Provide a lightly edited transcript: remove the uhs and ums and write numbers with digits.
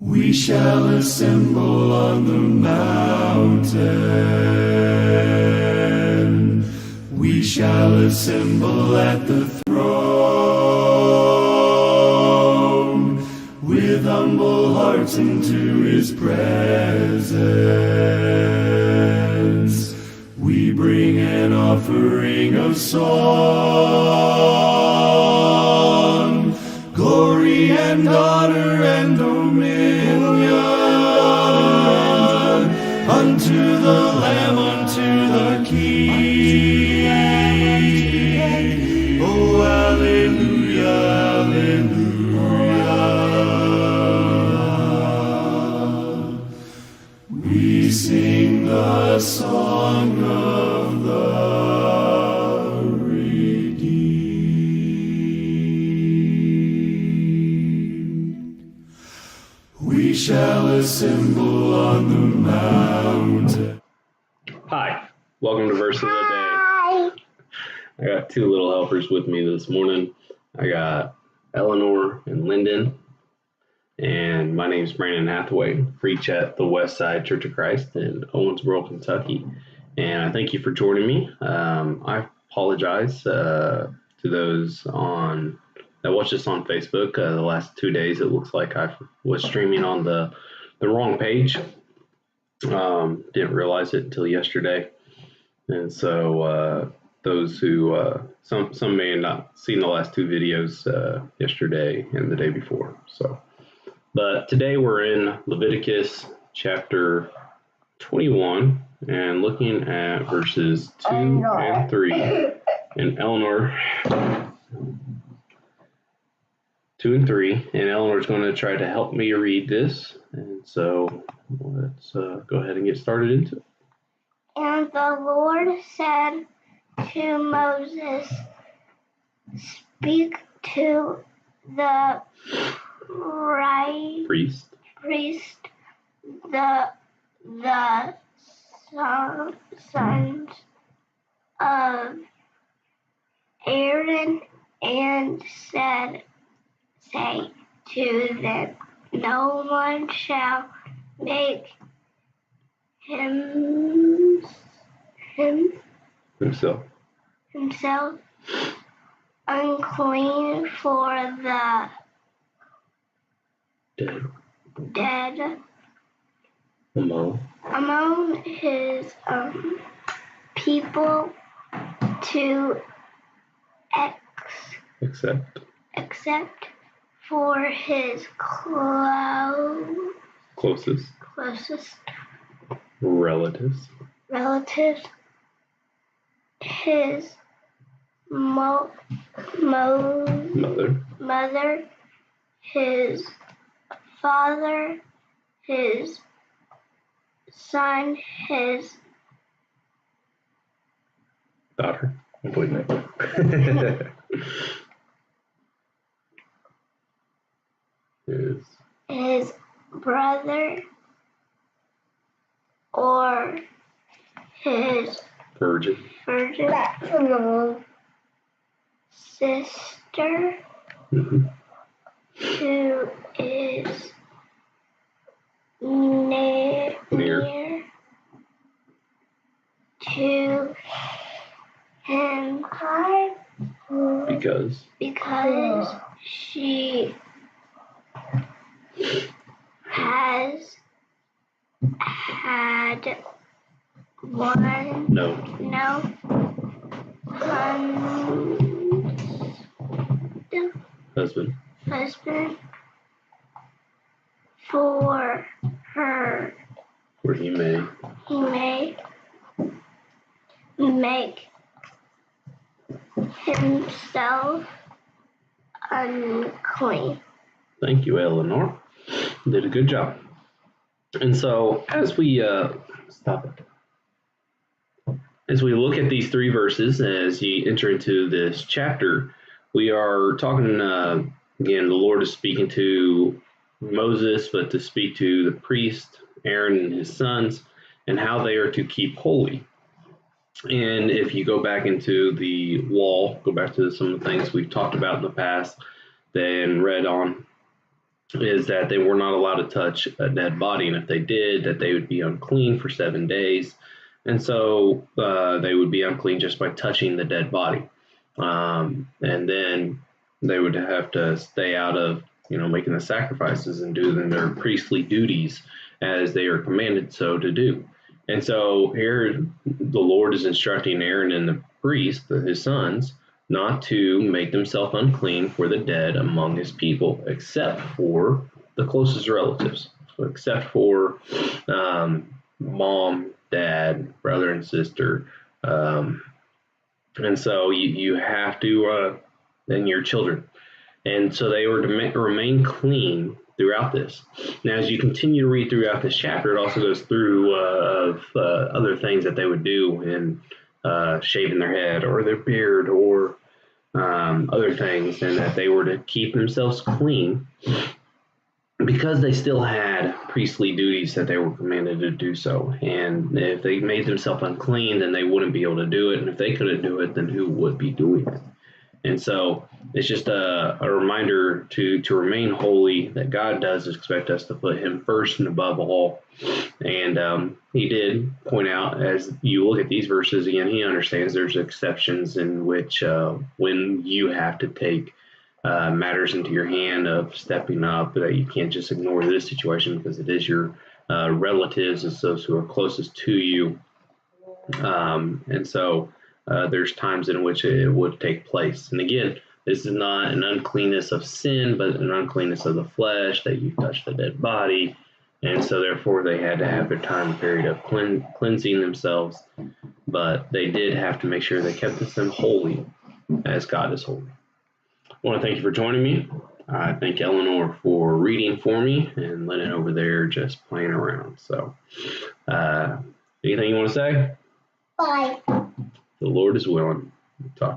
We shall assemble on the mountain. We shall assemble at the throne with humble hearts into his presence. We bring an offering of song, glory and honor and dominion unto the Lamb, unto the King. Oh, hallelujah, hallelujah. We sing the song of the redeemed. We shall assemble on the mountain. Hi, welcome to Verse of the Day. I got two little helpers with me this morning. I got Eleanor and Lyndon, and my name's Brandon Hathaway. Preach at the West Side Church of Christ in Owensboro, Kentucky, and I thank you for joining me. I apologize to those that watched this on Facebook. The last 2 days, it looks like I was streaming on the wrong page. Didn't realize it until yesterday, and so those who some may have not seen the last two videos yesterday and the day before. But today we're in Leviticus chapter 21 and looking at verses 2 and 3. And Eleanor 2 and 3, and Eleanor's going to try to help me read this. And so let's go ahead and get started into it. And the Lord said to Moses, speak to the Priest, the sons of Aaron, and say to them, no one shall make himself unclean for the dead among his people to except for his closest relatives, his mother, his father, his son, his daughter. his brother, or his virgin sister, who is near to him, because she has had husband for her, where he may make himself unclean. Thank you, Eleanor. You did a good job. And so as we look at these three verses, as you enter into this chapter, we are talking, again, the Lord is speaking to Moses, but to speak to the priest, Aaron and his sons, and how they are to keep holy. And if you go back into the wall, go back to some of the things we've talked about in the past, then read on is that they were not allowed to touch a dead body, and if they did, that they would be unclean for 7 days. And so they would be unclean just by touching the dead body. And then they would have to stay out of, making the sacrifices and doing their priestly duties as they are commanded so to do. And so here the Lord is instructing Aaron and the priest, his sons, not to make themselves unclean for the dead among his people, except for the closest relatives, so except for mom, dad, brother, and sister. And so you have to, and your children. And so they were to remain clean throughout this. Now, as you continue to read throughout this chapter, it also goes through other things that they would do in shaving their head or their beard or other things, and that they were to keep themselves clean because they still had priestly duties that they were commanded to do so. And if they made themselves unclean, then they wouldn't be able to do it. And if they couldn't do it, then who would be doing it? And so it's just a reminder to remain holy, that God does expect us to put him first and above all. And he did point out, as you look at these verses again, he understands there's exceptions in which when you have to take matters into your hand of stepping up, that you can't just ignore this situation because it is your relatives, it's those who are closest to you. And so there's times in which it would take place. And again, this is not an uncleanness of sin, but an uncleanness of the flesh, that you touch the dead body. And so therefore they had to have their time period of cleansing themselves, but they did have to make sure they kept them holy as God is holy. I want to thank you for joining me. I thank Eleanor for reading for me, and Lennon over there just playing around. So anything you want to say? Bye. The Lord is willing. Talk